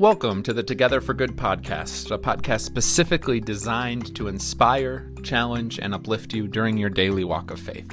Welcome to the Together for Good podcast, a podcast specifically designed to inspire, challenge, and uplift you during your daily walk of faith.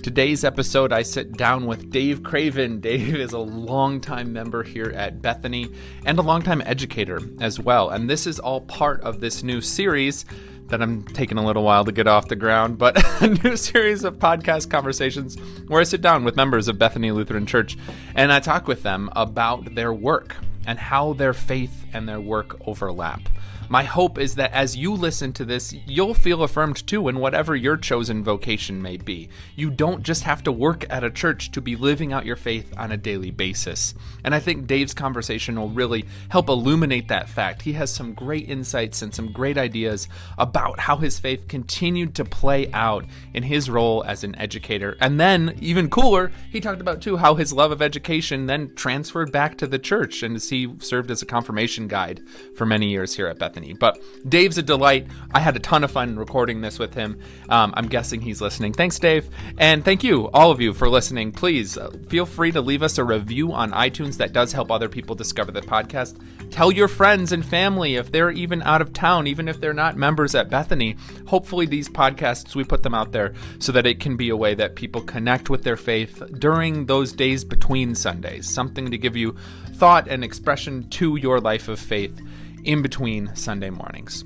Today's episode, I sit down with Dave Craven. Dave is a longtime member here at Bethany and a longtime educator as well. And this is all part of this new series that I'm taking a little while to get off the ground, but a new series of podcast conversations where I sit down with members of Bethany Lutheran Church and I talk with them about their work and how their faith and their work overlap. My hope is that as you listen to this, you'll feel affirmed too in whatever your chosen vocation may be. You don't just have to work at a church to be living out your faith on a daily basis. And I think Dave's conversation will really help illuminate that fact. He has some great insights and some great ideas about how his faith continued to play out in his role as an educator. And then, even cooler, he talked about too how his love of education then transferred back to the church and as he served as a confirmation guide for many years here at Bethany. But Dave's a delight. I had a ton of fun recording this with him. I'm guessing he's listening. Thanks, Dave. And thank you, all of you, for listening. Please feel free to leave us a review on iTunes. That does help other people discover the podcast. Tell your friends and family if they're even out of town, even if they're not members at Bethany. Hopefully these podcasts, we put them out there so that it can be a way that people connect with their faith during those days between Sundays. Something to give you thought and expression to your life of faith in between Sunday mornings.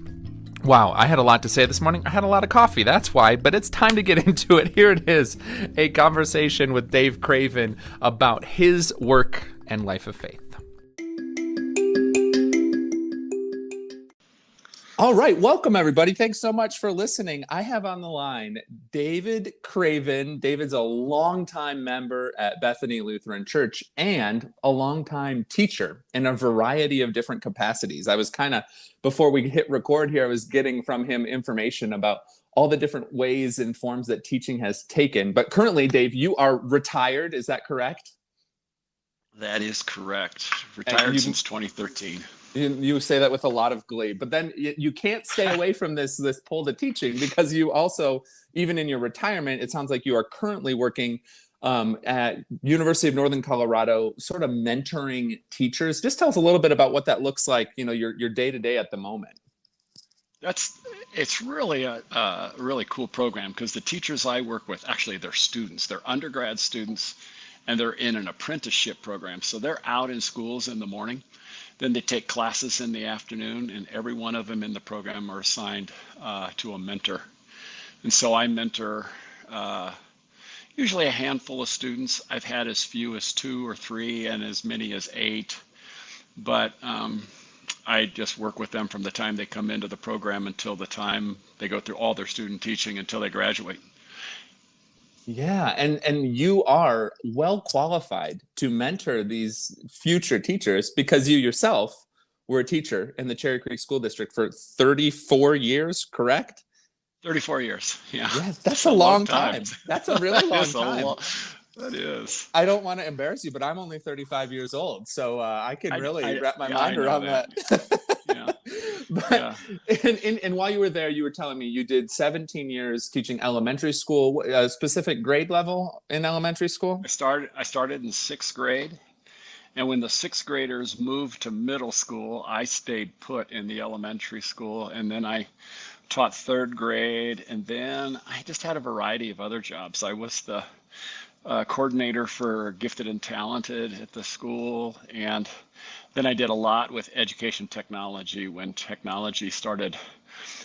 Wow, I had a lot to say this morning. I had a lot of coffee, that's why, but it's time to get into it. Here it is, a conversation with Dave Craven about his work and life of faith. All right, welcome everybody. Thanks so much for listening. I have on the line David Craven. David's a longtime member at Bethany Lutheran Church and a longtime teacher in a variety of different capacities. I was before we hit record here, I was getting from him information about all the different ways and forms that teaching has taken. But currently, Dave, you are retired. Is that correct? That is correct. Retired since 2013. You say that with a lot of glee, but then you can't stay away from this pull to teaching because you also, even in your retirement, it sounds like you are currently working at University of Northern Colorado, sort of mentoring teachers. Just tell us a little bit about what that looks like, your day-to-day at the moment. It's really a really cool program because the teachers I work with, actually they're students, they're undergrad students, and they're in an apprenticeship program. So they're out in schools in the morning. Then they take classes in the afternoon, and every one of them in the program are assigned to a mentor. And so I mentor usually a handful of students. I've had as few as 2 or 3 and as many as 8. But I just work with them from the time they come into the program until the time they go through all their student teaching until they graduate. Yeah, and you are well qualified to mentor these future teachers because you yourself were a teacher in the Cherry Creek School District for 34 years, correct? 34 years, yeah. Yeah, that's a long time. That's a really long time. That is. I don't want to embarrass you, but I'm only 35 years old, so I can really wrap my mind around that. Yeah. But and while you were there, you were telling me you did 17 years teaching elementary school, a specific grade level in elementary school? I started in 6th grade, and when the 6th graders moved to middle school, I stayed put in the elementary school, and then I taught 3rd grade, and then I just had a variety of other jobs. I was the coordinator for gifted and talented at the school, and then I did a lot with education technology when technology started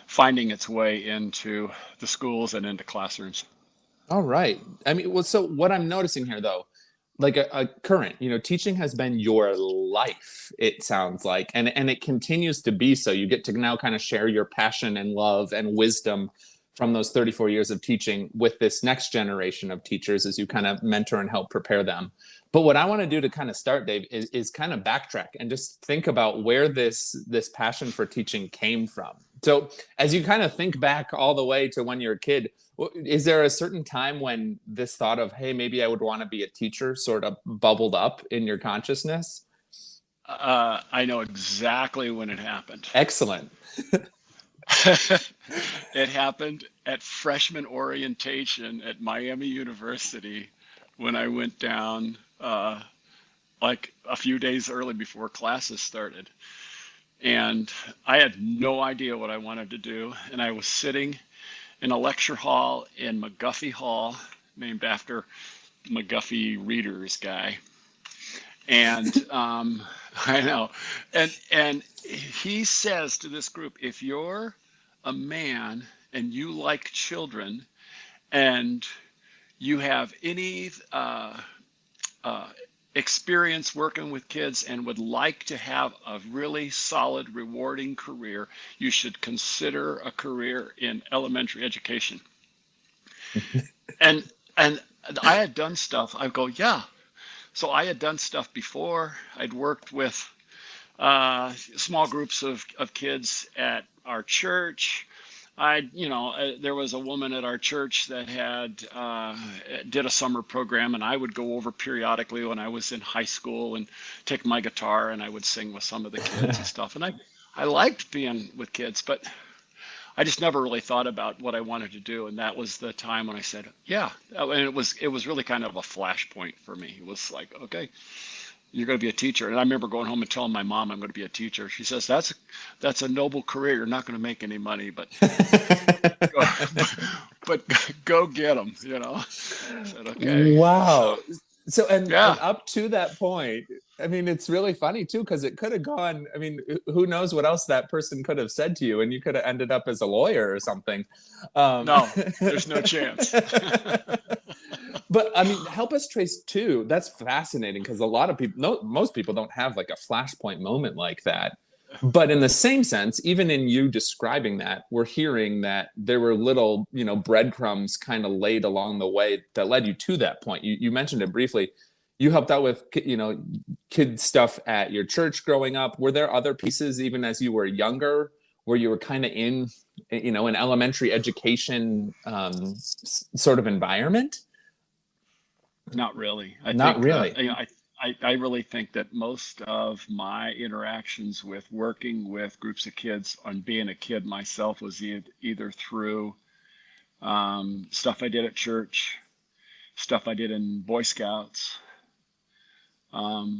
finding its way into the schools and into classrooms. All right. I mean, well, so what I'm noticing here, though, like a current, teaching has been your life, it sounds like, and it continues to be so. You get to now kind of share your passion and love and wisdom from those 34 years of teaching with this next generation of teachers as you kind of mentor and help prepare them. But what I want to do to kind of start, Dave, is kind of backtrack and just think about where this passion for teaching came from. So as you kind of think back all the way to when you're a kid, is there a certain time when this thought of, hey, maybe I would want to be a teacher sort of bubbled up in your consciousness? I know exactly when it happened. Excellent. It happened at freshman orientation at Miami University when I went down like a few days early before classes started. And I had no idea what I wanted to do. And I was sitting in a lecture hall in McGuffey Hall, named after McGuffey Readers guy. And I know. And he says to this group, if you're a man and you like children and you have any uh, experience working with kids and would like to have a really solid, rewarding career, you should consider a career in elementary education. And and I had done stuff. I go, yeah. So I had done stuff before. I'd worked with small groups of kids at our church. There was a woman at our church that had did a summer program, and I would go over periodically when I was in high school and take my guitar and I would sing with some of the kids and stuff. And I liked being with kids, but I just never really thought about what I wanted to do. And that was the time when I said, yeah. And it was really kind of a flashpoint for me. It was like, okay, you're going to be a teacher. And I remember going home and telling my mom I'm going to be a teacher. She says, that's a noble career. You're not going to make any money, but go, but go get them, I said, okay. Wow. So, and Yeah. up to that point, I mean, it's really funny too, because it could have gone, I mean, who knows what else that person could have said to you, and you could have ended up as a lawyer or something. No, there's no chance. But I mean, help us trace too. That's fascinating, because a lot of people, no, most people don't have like a flashpoint moment like that. But in the same sense, even in you describing that, we're hearing that there were little, breadcrumbs kind of laid along the way that led you to that point. You mentioned it briefly. You helped out with, kid stuff at your church growing up. Were there other pieces, even as you were younger, where you were kind of in, an elementary education sort of environment? Not really. Not really. I really think that most of my interactions with working with groups of kids on being a kid myself was either through stuff I did at church, stuff I did in Boy Scouts. But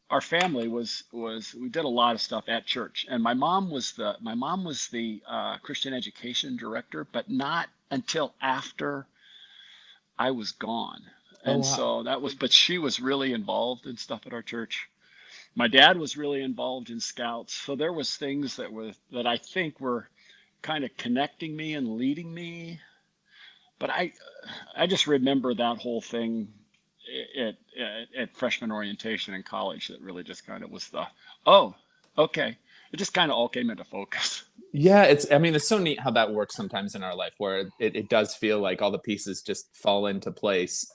our family was we did a lot of stuff at church, and my mom was the Christian education director, but not until after I was gone. Oh, And wow. so but she was really involved in stuff at our church. My dad was really involved in scouts. So there was things that I think were kind of connecting me and leading me. But I just remember that whole thing at freshman orientation in college that really just kind of was oh, okay. It just kind of all came into focus. Yeah, it's so neat how that works sometimes in our life, where it does feel like all the pieces just fall into place.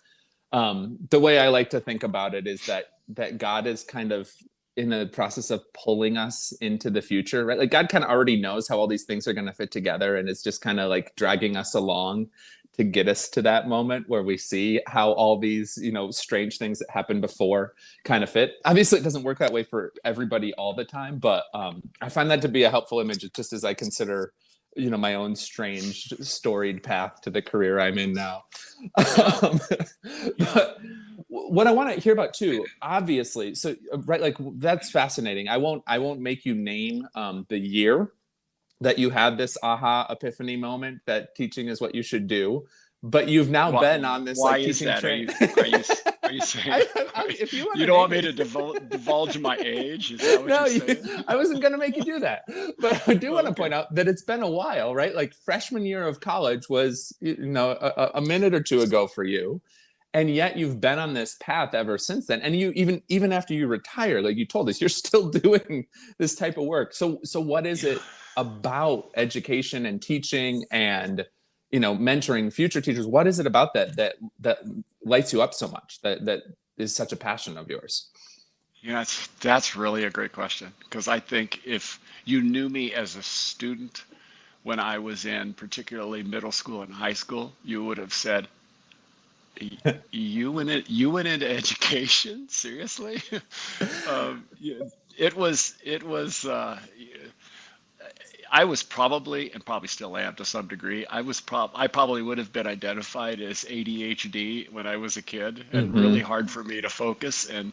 The way I like to think about it is that God is kind of in the process of pulling us into the future, right? Like God kind of already knows how all these things are going to fit together, and it's just kind of like dragging us along to get us to that moment where we see how all these, strange things that happened before kind of fit. Obviously, it doesn't work that way for everybody all the time, but I find that to be a helpful image just as I consider, my own strange storied path to the career I'm in now. But what I want to hear about too, obviously, so right, like that's fascinating. I won't make you name the year that you had this aha epiphany moment that teaching is what you should do, but you've now been on this why like is teaching that? train. Are you saying If you you don't want me to divulge my age? Is that what No, you're saying? I wasn't going to make you do that, but I do want to point out that it's been a while, right? Like freshman year of college was, a minute or two ago for you. And yet you've been on this path ever since then. And you even after you retire, like you told us, you're still doing this type of work. So what is it about education and teaching and mentoring future teachers? What is it about that lights you up so much, that is such a passion of yours? Yeah, that's really a great question, because I think if you knew me as a student when I was in particularly middle school and high school, you would have said, You went into education? Seriously? Yeah, it was. I was probably, and probably still am to some degree, I probably would have been identified as ADHD when I was a kid, and really Mm-hmm. hard for me to focus and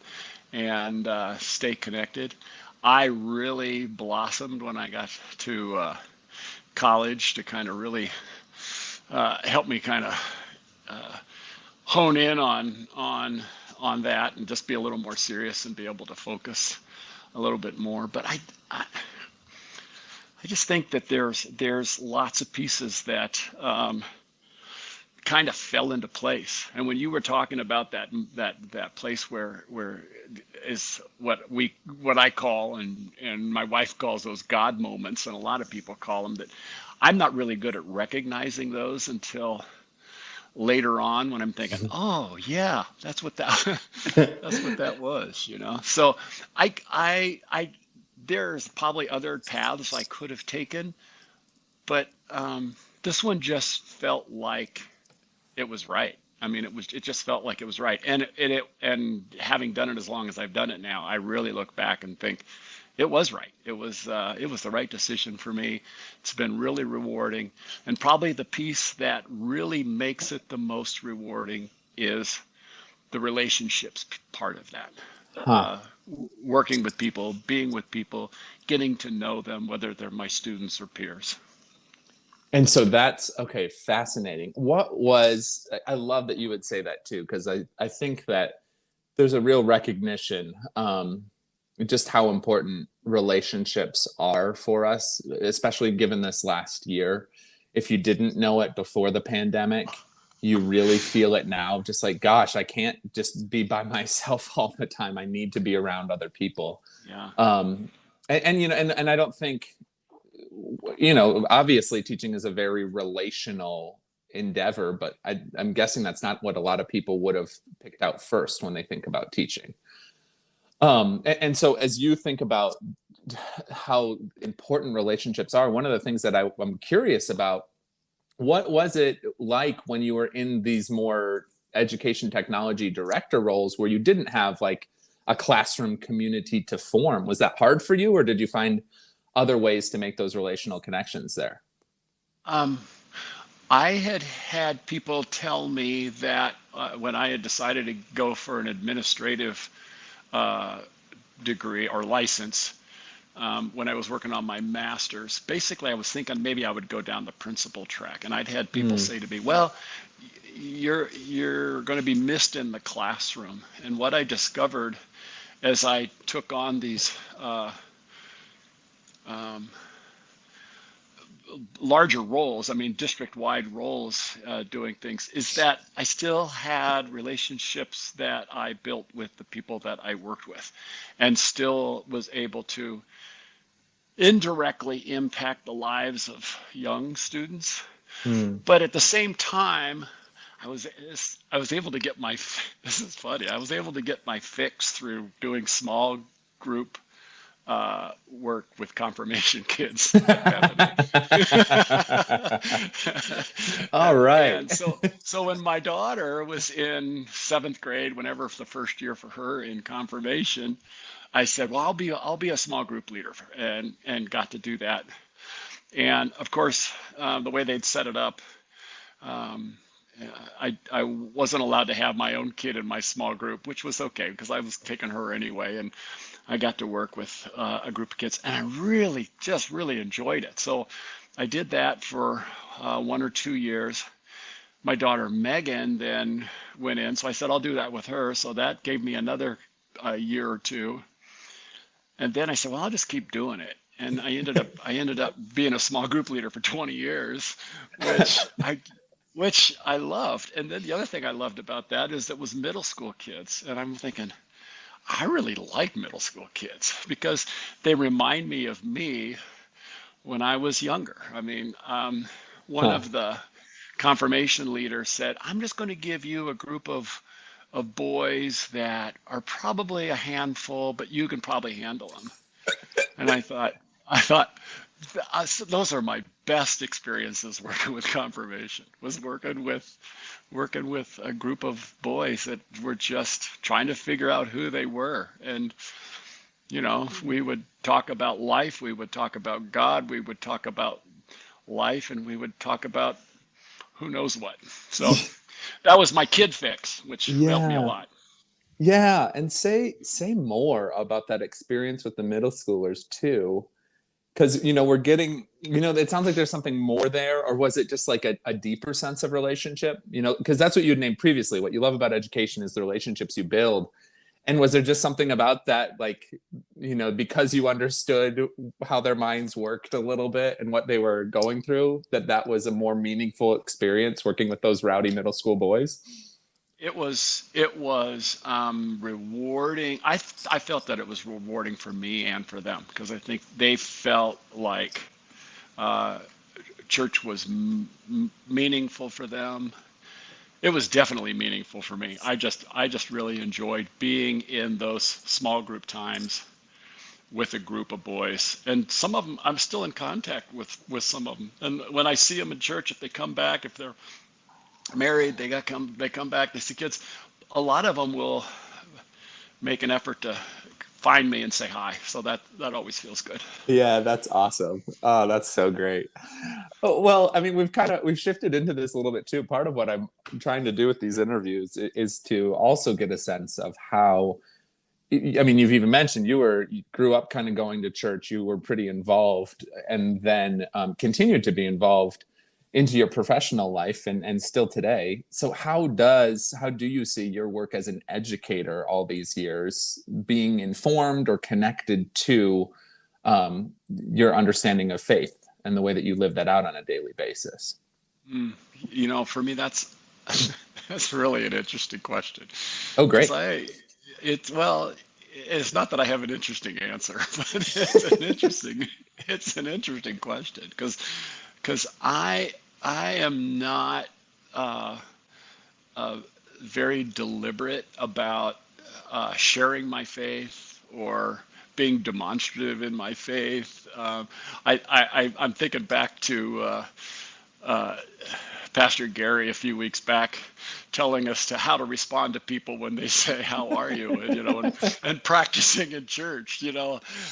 stay connected. I really blossomed when I got to college to kind of really help me kind of hone in on that and just be a little more serious and be able to focus a little bit more. But I just think that there's lots of pieces that kind of fell into place. And when you were talking about that place where is what I call and my wife calls those God moments, and a lot of people call them that. I'm not really good at recognizing those until later on when I'm thinking, oh yeah, that's what that that's what that was, you know. So I there's probably other paths I could have taken, but this one just felt like it was right. I mean, it just felt like it was right. And having done it as long as I've done it now, I really look back and think it was right. It was the right decision for me. It's been really rewarding, and probably the piece that really makes it the most rewarding is the relationships part of that. Huh. Working with people, being with people, getting to know them, whether they're my students or peers. And so that's okay, fascinating. What was, I love that you would say that too, because I think that there's a real recognition, just how important relationships are for us, especially given this last year. If you didn't know it before the pandemic, you really feel it now. Just like, gosh, I can't just be by myself all the time. I need to be around other people. Yeah. And you know, and I don't think, you know, obviously teaching is a very relational endeavor, but I'm guessing that's not what a lot of people would have picked out first when they think about teaching. And so as you think about how important relationships are, one of the things that I'm curious about, what was it like when you were in these more education technology director roles where you didn't have like a classroom community to form? Was that hard for you, or did you find other ways to make those relational connections there? Um, I had had people tell me that when I had decided to go for an administrative uh, degree or license, when I was working on my master's, basically I was thinking maybe I would go down the principal track. And I'd had people Mm, say to me, well, you're going to be missed in the classroom. And what I discovered as I took on these um, larger roles, I mean, district-wide roles, doing things, is that I still had relationships that I built with the people that I worked with, and still was able to indirectly impact the lives of young students. mm. But at the same time, I was I was able to get my this is funny. I was able to get my fix through doing small group work with confirmation kids at Bethany. All right. And so when my daughter was in seventh grade, whenever the first year for her in confirmation, I said, well, I'll be a small group leader, and got to do that. And of course, the way they'd set it up, um, I wasn't allowed to have my own kid in my small group, which was okay because I was taking her anyway, and I got to work with a group of kids, and I really just really enjoyed it. So I did that for 1 or 2 years. My daughter Megan then went in, so I said I'll do that with her. So that gave me another year or two, and then I said, well, I'll just keep doing it. And I ended up being a small group leader for 20 years, which I loved. And then the other thing I loved about that is it was middle school kids. And I'm thinking, I really like middle school kids because they remind me of me when I was younger. I mean, one Huh. of the confirmation leaders said, I'm just going to give you a group of boys that are probably a handful, but you can probably handle them. And I thought, those are my best experiences working with confirmation, was working with a group of boys that were just trying to figure out who they were. And We would talk about life, we would talk about God, we would talk about life, and we would talk about who knows what. So that was my kid fix, which helped me a Yeah. lot. Yeah, and say more about that experience with the middle schoolers too, because we're getting, it sounds like there's something more there, or was it just like a deeper sense of relationship? Because that's what you'd named previously. What you love about education is the relationships you build. And was there just something about that, like, because you understood how their minds worked a little bit and what they were going through, that was a more meaningful experience working with those rowdy middle school boys? It was rewarding. I felt that it was rewarding for me and for them because I think they felt like church was meaningful for them. It was definitely meaningful for me. I just really enjoyed being in those small group times with a group of boys, and some of them I'm still in contact with some of them. And when I see them in church, if they come back, if they're married, they come back, they see kids. A lot of them will make an effort to find me and say hi. So that always feels good. Yeah, that's awesome. Oh, that's so great. Oh, well, I mean, we've shifted into this a little bit too. Part of what I'm trying to do with these interviews is to also get a sense of how, I mean, you've even mentioned you grew up kind of going to church, you were pretty involved, and then continued to be involved into your professional life and still today. So how do you see your work as an educator all these years being informed or connected to your understanding of faith and the way that you live that out on a daily basis? For me, that's really an interesting question Oh, because great. it's not that I have an interesting answer, but it's an interesting question because I am not uh, very deliberate about sharing my faith or being demonstrative in my faith. I'm thinking back to Pastor Gary a few weeks back telling us to how to respond to people when they say, "How are you?" and practicing in church,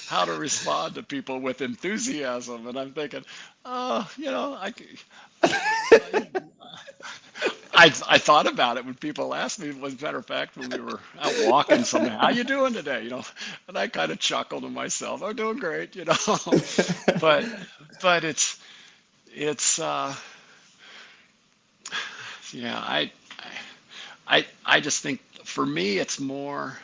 how to respond to people with enthusiasm. And I'm thinking, oh, I thought about it when people asked me. As a matter of fact, when we were out walking, something, "How you doing today?" And I kind of chuckled to myself, "I'm doing great," but but it's yeah, I just think for me it's more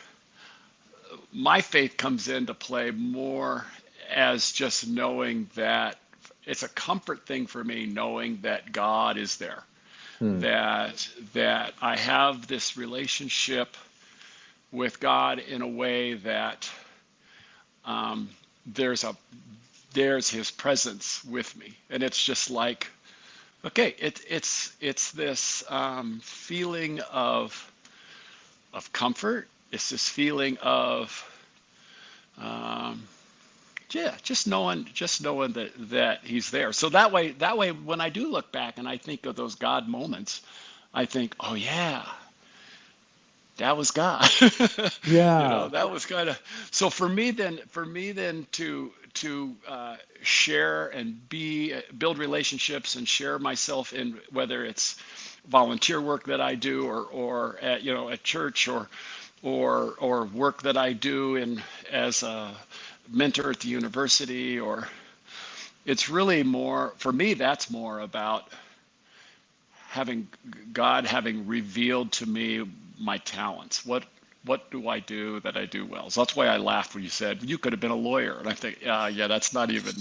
my faith comes into play more as just knowing that it's a comfort thing for me knowing that God is there, Hmm. that I have this relationship with God in a way that there's a there's His presence with me, and it's just like okay, it's this feeling of comfort. It's this feeling of um, yeah, just knowing that He's there. So that way, when I do look back and I think of those God moments, I think, oh yeah, that was God. Yeah. That was kind of so for me then to share and build relationships and share myself in whether it's volunteer work that I do or at church or work that I do in as a mentor at the university, or it's really more for me that's more about having God having revealed to me my talents. What do I do that I do well? So that's why I laughed when you said you could have been a lawyer, and I think, yeah, that's not even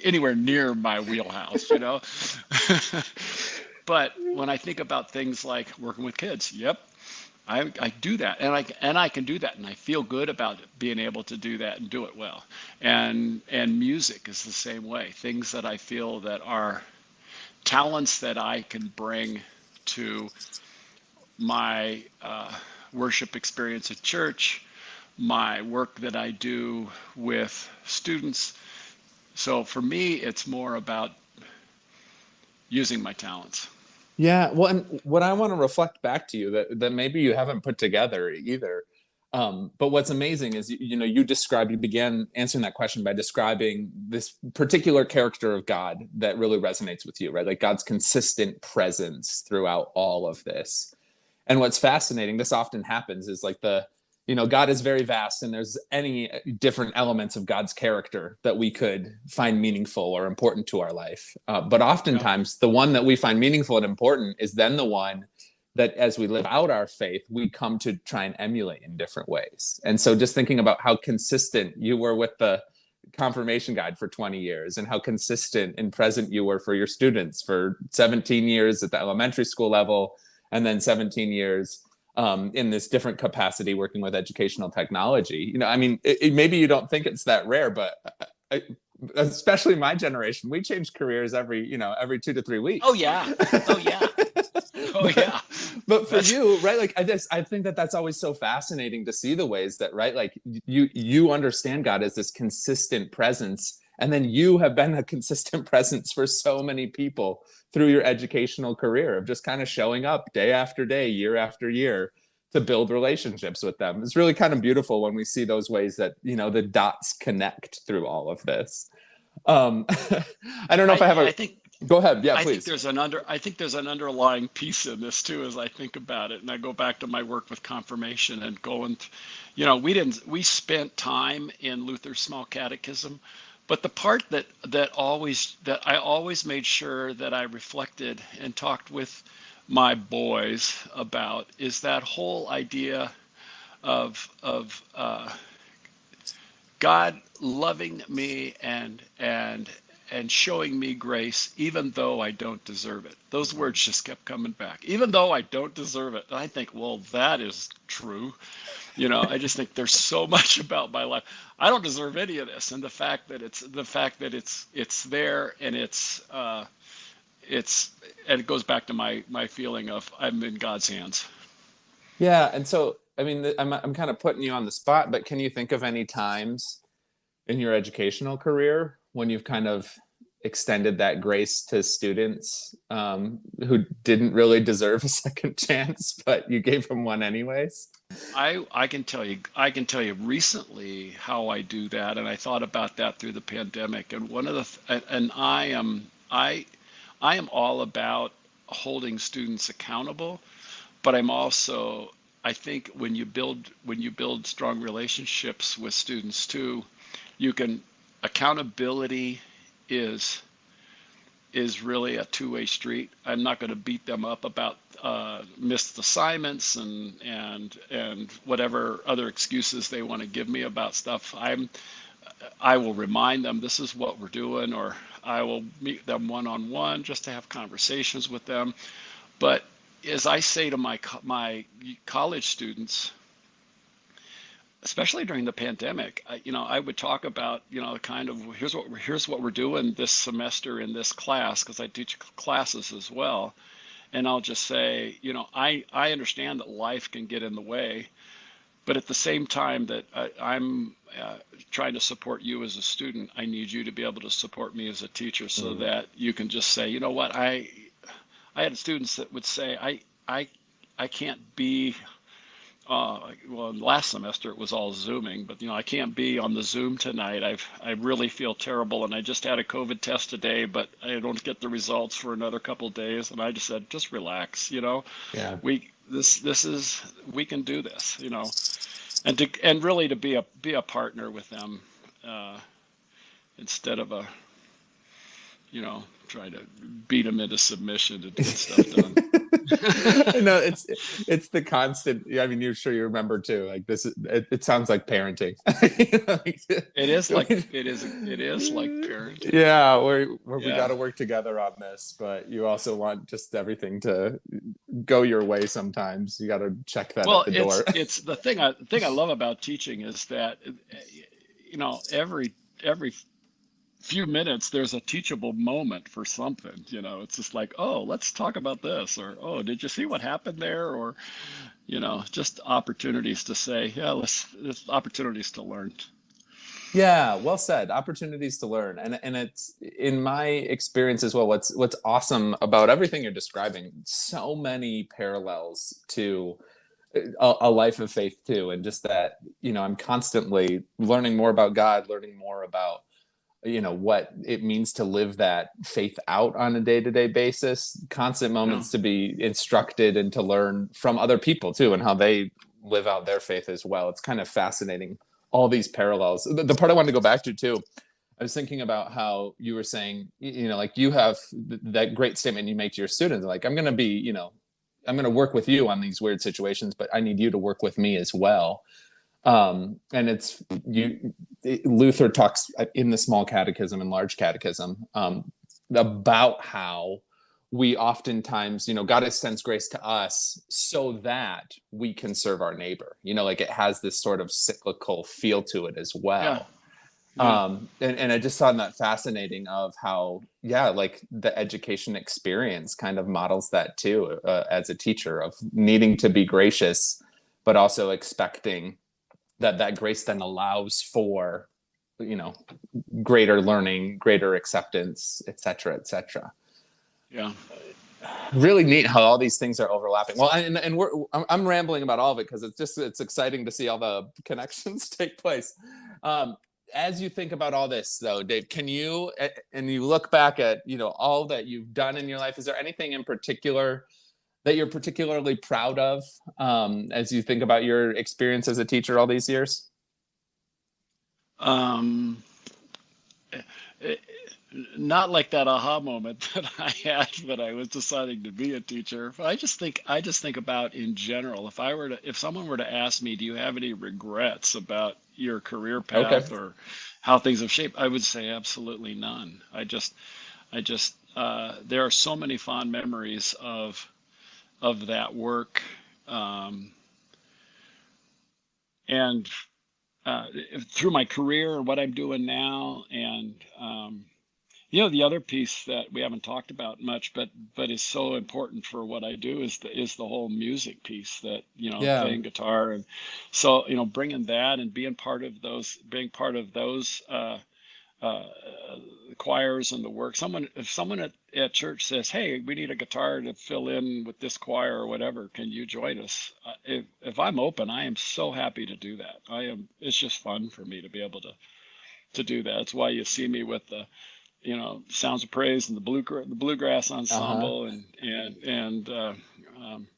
anywhere near my wheelhouse. But when I think about things like working with kids, yep, I do that, and I can do that, and I feel good about being able to do that and do it well. And music is the same way. Things that I feel that are talents that I can bring to my worship experience at church, my work that I do with students. So for me, it's more about using my talents. Yeah, well, and what I want to reflect back to you that maybe you haven't put together either. But what's amazing is, you began answering that question by describing this particular character of God that really resonates with you, right? Like God's consistent presence throughout all of this. And what's fascinating, this often happens, is like God is very vast, and there's any different elements of God's character that we could find meaningful or important to our life. But Yeah. oftentimes, the one that we find meaningful and important is then the one that, as we live out our faith, we come to try and emulate in different ways. And so, just thinking about how consistent you were with the confirmation guide for 20 years, and how consistent and present you were for your students for 17 years at the elementary school level, and then 17 years in this different capacity working with educational technology. I mean, maybe you don't think it's that rare, but especially my generation, we change careers every 2 to 3 weeks. Oh yeah. Oh yeah. Oh yeah. But for That's you, right, like I think that that's always so fascinating to see the ways that, right, like you understand God as this consistent presence, and then you have been a consistent presence for so many people through your educational career of just kind of showing up day after day, year after year, to build relationships with them. It's really kind of beautiful when we see those ways that, the dots connect through all of this. I don't know if I have I a think Go ahead. Yeah, I think please. there's an underlying piece in this too, as I think about it, and I go back to my work with confirmation and going. We spent time in Luther's Small Catechism, but the part that I always made sure that I reflected and talked with my boys about is that whole idea of God loving me and showing me grace even though I don't deserve it. Those words just kept coming back. Even though I don't deserve it. And I think, well, that is true. I just think there's so much about my life. I don't deserve any of this. And the fact that it's there, and and it goes back to my feeling of I'm in God's hands. Yeah, and so I mean, I'm kind of putting you on the spot, but can you think of any times in your educational career when you've kind of extended that grace to students who didn't really deserve a second chance, but you gave them one anyways? I can tell you recently how I do that, and I thought about that through the pandemic. And one of and I am all about holding students accountable, but I think when you build strong relationships with students too, you can accountability is is really a two-way street. I'm not going to beat them up about missed assignments and whatever other excuses they want to give me about stuff. I will remind them this is what we're doing, or I will meet them one-on-one just to have conversations with them. But as I say to my college students, especially during the pandemic, I would talk about, kind of here's what we're doing this semester in this class, because I teach classes as well. And I'll just say, I understand that life can get in the way, but at the same time that I'm trying to support you as a student, I need you to be able to support me as a teacher, so Mm. that you can just say, you know what, I had students that would say, I can't be well, last semester it was all Zooming, but I can't be on the Zoom tonight. I really feel terrible, and I just had a COVID test today, but I don't get the results for another couple of days. And I just said, just relax. Yeah. We can do this. And really to be a partner with them, uh, instead of trying to beat them into submission to get stuff done. No, it's the constant. Yeah, I mean, you're sure you remember too. Like this, it sounds like parenting. It is like parenting. Yeah, where we got Yeah. to work together on this, but you also want just everything to go your way. Sometimes you got to check that at Well, the door. it's the thing I love about teaching is that every few minutes there's a teachable moment for something. It's just like, oh, let's talk about this, or oh, did you see what happened there, or just opportunities to say, yeah, let's opportunities to learn. Yeah, well said. Opportunities to learn, and it's in my experience as well. What's awesome about everything you're describing, so many parallels to a life of faith too, and just that, I'm constantly learning more about God, learning more about what it means to live that faith out on a day-to-day basis, constant Yeah. moments to be instructed and to learn from other people too, and how they live out their faith as well. It's kind of fascinating, all these parallels. The part I wanted to go back to too, I was thinking about how you were saying, like you have that great statement you make to your students, like, I'm going to work with you on these weird situations, but I need you to work with me as well. And it's Luther talks in the small catechism and large catechism, about how we oftentimes, God extends grace to us so that we can serve our neighbor, like it has this sort of cyclical feel to it as Yeah. well. Yeah. And I just found that fascinating of how, like the education experience kind of models that too, as a teacher, of needing to be gracious, but also expecting that grace then allows for, greater learning, greater acceptance, et cetera, et cetera. Yeah. Really neat how all these things are overlapping. Well, and I'm rambling about all of it because it's exciting to see all the connections take place. As you think about all this though, Dave, can you, and you look back at, all that you've done in your life, is there anything in particular that you're particularly proud of, as you think about your experience as a teacher all these years? Um, it, Not like that aha moment that I had when I was deciding to be a teacher. But I just think about in general, if someone were to ask me, do you have any regrets about your career Okay. path or how things have shaped, I would say absolutely none. There are so many fond memories of that work. Um, and Through my career and what I'm doing now, and the other piece that we haven't talked about much, but is so important for what I do is the whole music piece that, Yeah. playing guitar, and so, bringing that and being part of those uh, choirs and the work. If someone at church says, "Hey, we need a guitar to fill in with this choir or whatever, can you join us?" If I'm open, I am so happy to do that. It's just fun for me to be able to do that. That's why you see me with the, Sounds of Praise and the bluegrass Uh-huh. ensemble, and um,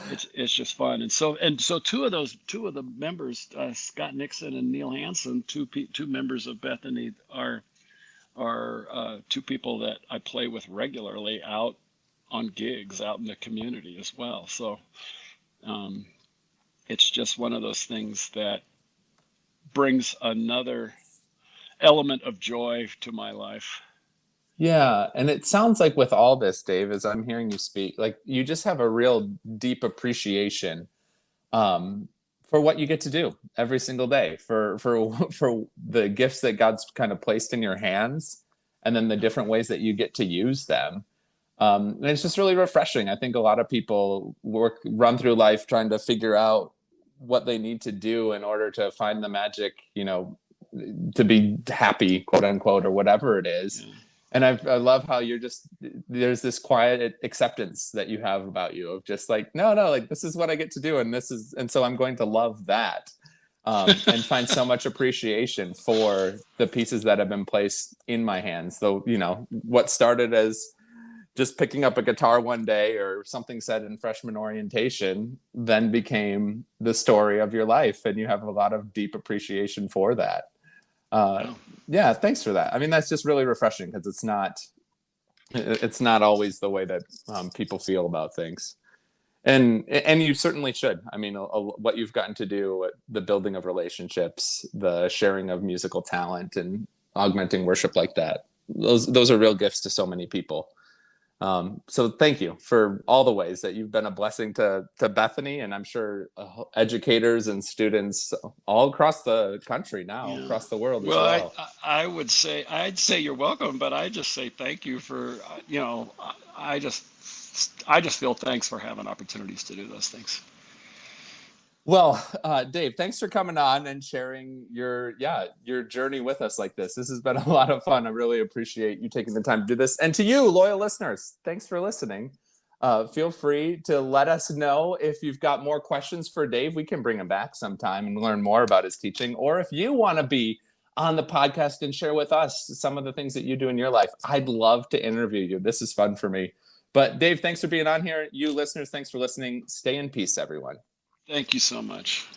it's just fun. And so two of the members, Scott Nixon and Neil Hansen, two members of Bethany, are two people that I play with regularly out on gigs out in the community as well. So um, it's just one of those things that brings another element of joy to my life. Yeah, and it sounds like with all this, Dave, as I'm hearing you speak, like you just have a real deep appreciation, um, for what you get to do every single day, for for the gifts that God's kind of placed in your hands, and then the Yeah. different ways that you get to use them. And it's just really refreshing. I think a lot of people run through life trying to figure out what they need to do in order to find the magic, to be happy, quote unquote, or whatever it is. Yeah. And I love how there's this quiet acceptance that you have about you, of just like, no, like this is what I get to do. And so I'm going to love that, and find so much appreciation for the pieces that have been placed in my hands. Though, what started as just picking up a guitar one day or something said in freshman orientation then became the story of your life. And you have a lot of deep appreciation for that. Uh, Yeah. yeah, thanks for that. I mean, that's just really refreshing because it's not always the way that, people feel about things. And you certainly should. I mean, what you've gotten to do, the building of relationships, the sharing of musical talent, and augmenting worship like that. Those are real gifts to so many people. So thank you for all the ways that you've been a blessing to Bethany, and I'm sure, educators and students all across the country now, Yeah. across the world as Well, well. I'd say you're welcome, but I just say thank you for, I just feel thanks for having opportunities to do those things. Well, Dave, thanks for coming on and sharing your journey with us like this. This has been a lot of fun. I really appreciate you taking the time to do this. And to you, loyal listeners, thanks for listening. Feel free to let us know if you've got more questions for Dave. We can bring him back sometime and learn more about his teaching. Or if you want to be on the podcast and share with us some of the things that you do in your life, I'd love to interview you. This is fun for me. But Dave, thanks for being on here. You listeners, thanks for listening. Stay in peace, everyone. Thank you so much.